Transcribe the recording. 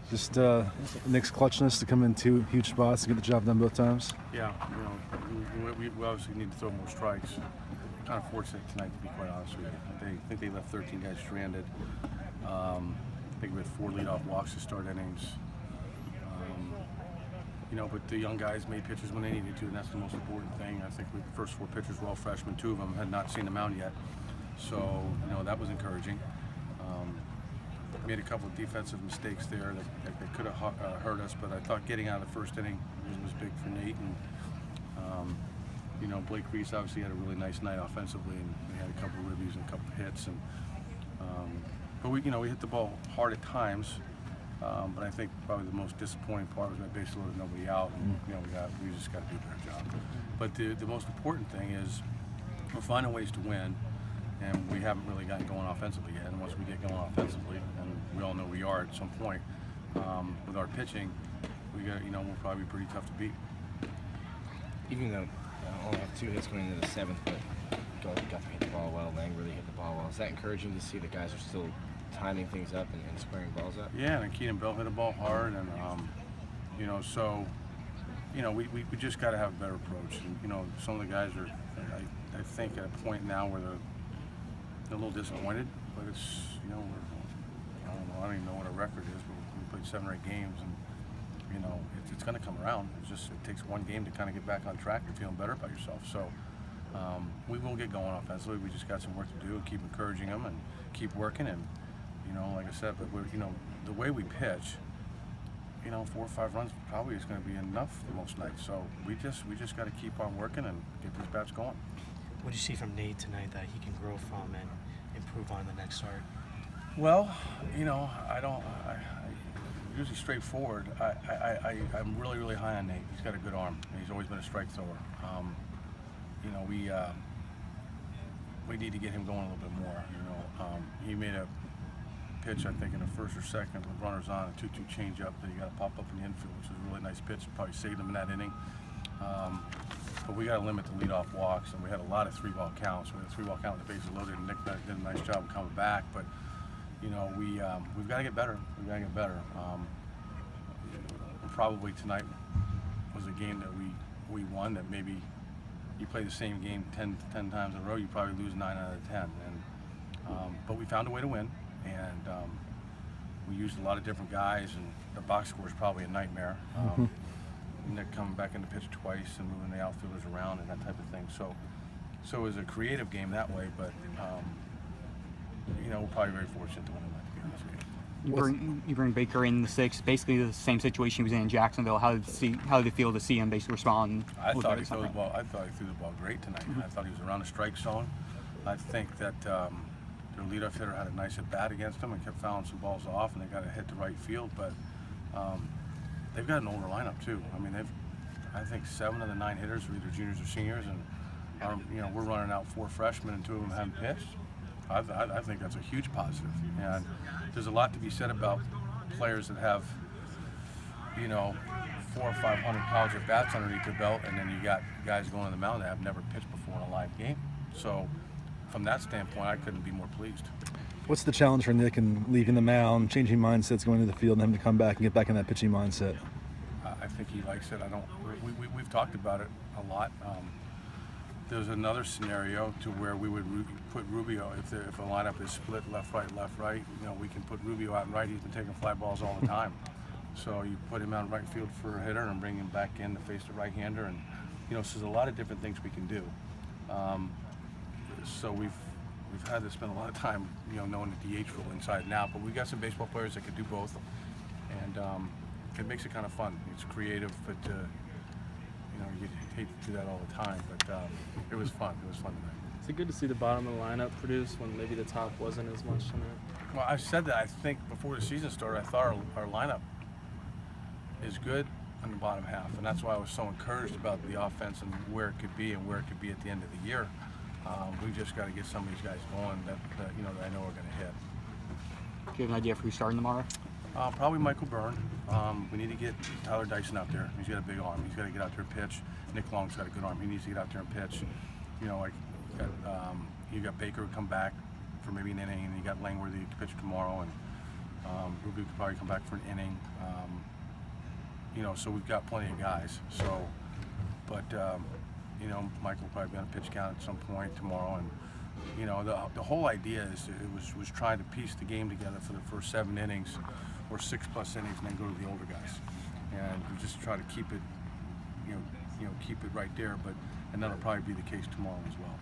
Just Nick's clutchness to come in two huge spots and get the job done both times. Yeah, we obviously need to throw more strikes. Kind of fortunate tonight, to be quite honest with you. I think they left 13 guys stranded. I think we had 4 leadoff walks to start innings. But the young guys made pitches when they needed to, and that's the most important thing. I think the first 4 pitchers were all freshmen. 2 of them had not seen the mound yet, so that was encouraging. Made a couple of defensive mistakes there that could have hurt us, but I thought getting out of the first inning was big for Nate. And Blake Reese obviously had a really nice night offensively, and we had a couple of ribbies and a couple of hits. But we hit the ball hard at times. But I think probably the most disappointing part was that base loaded nobody out, and we just got to do a better job. But the most important thing is we're finding ways to win, and we haven't really gotten going offensively yet. And once we get going offensively, and we all know we are at some point with our pitching, we'll probably be pretty tough to beat. Even though I only have 2 hits going into the 7th, but got to hit the ball well. Lang really hit the ball well. Is that encouraging to see the guys are still timing things up and squaring balls up? Yeah, and Keenan Bell hit a ball hard, and we just got to have a better approach. And some of the guys are, I think, at a point now where they're a little disappointed, but it's I don't even know what our record is, but we played 7 or 8 games, and it's going to come around. It takes one game to kind of get back on track and feeling better about yourself. So we will get going offensively. We just got some work to do and keep encouraging them and keep working. And like I said, but the way we pitch, 4 or 5 runs probably is going to be enough for most nights. So we just got to keep on working and get these bats going. What do you see from Nate tonight that he can grow from and improve on the next start? Well, usually straightforward. I'm really, really high on Nate. He's got a good arm. He's always been a strike thrower. We need to get him going a little bit more. He made a pitch, I think, in the first or second with runners on, a 2-2 changeup that he got to pop up in the infield, which was a really nice pitch. Probably saved him in that inning. But we got to limit the leadoff walks, and we had a lot of 3-ball counts. We had a 3-ball count with the bases loaded, and Nick did a nice job of coming back. But we've got to get better. We've got to get better. Probably tonight was a game that we won. That maybe you play the same game 10 times in a row, you probably lose 9 out of 10. But we found a way to win, and we used a lot of different guys, and the box score is probably a nightmare. Nick coming back in the pitch twice and moving the outfielders around and that type of thing. So it was a creative game that way, but we're probably very fortunate to win tonight, to be honest with you. You bring Baker in the 6th, basically the same situation he was in Jacksonville. How did it feel to see him basically respond? I thought he threw the ball great tonight. I thought he was around the strike zone. I think that their leadoff hitter had a nice at bat against him and kept fouling some balls off, and they got to hit the right field. But they've got an older lineup too. I mean, I think 7 of the 9 hitters are either juniors or seniors, and we're running out 4 freshmen, and 2 of them haven't pitched. I think that's a huge positive, and there's a lot to be said about players that have 400 or 500 college at bats underneath their belt, and then you got guys going on the mound that have never pitched before in a live game. So from that standpoint, I couldn't be more pleased. What's the challenge for Nick in leaving the mound, changing mindsets, going to the field, and having to come back and get back in that pitching mindset? I think he likes it. We've talked about it a lot. There's another scenario to where we would put Rubio, if a lineup is split left, right, we can put Rubio out in right. He's been taking fly balls all the time. So you put him out in right field for a hitter and bring him back in to face the right-hander. And, so there's a lot of different things we can do. So we've had to spend a lot of time, knowing the DH rule inside and out. But we've got some baseball players that can do both. And it makes it kind of fun. It's creative, but you hate to do that all the time, but it was fun. It was fun tonight. Is it good to see the bottom of the lineup produce when maybe the top wasn't as much tonight? Well, I said that I think before the season started, I thought our lineup is good on the bottom half, and that's why I was so encouraged about the offense and where it could be and where it could be at the end of the year. We just got to get some of these guys going that I know are going to hit. Do you have an idea for who's starting tomorrow? Probably Michael Byrne. We need to get Tyler Dyson out there. He's got a big arm. He's got to get out there and pitch. Nick Long's got a good arm. He needs to get out there and pitch. You got Baker who come back for maybe an inning, and you got Langworthy to pitch tomorrow. And Ruby could probably come back for an inning. You know, so we've got plenty of guys. So, but you know, Michael will probably be on a pitch count at some point tomorrow, and you know, the whole idea is was trying to piece the game together for the first 7 innings or 6+ innings, and then go to the older guys, and we just try to keep it, keep it right there. And that'll probably be the case tomorrow as well.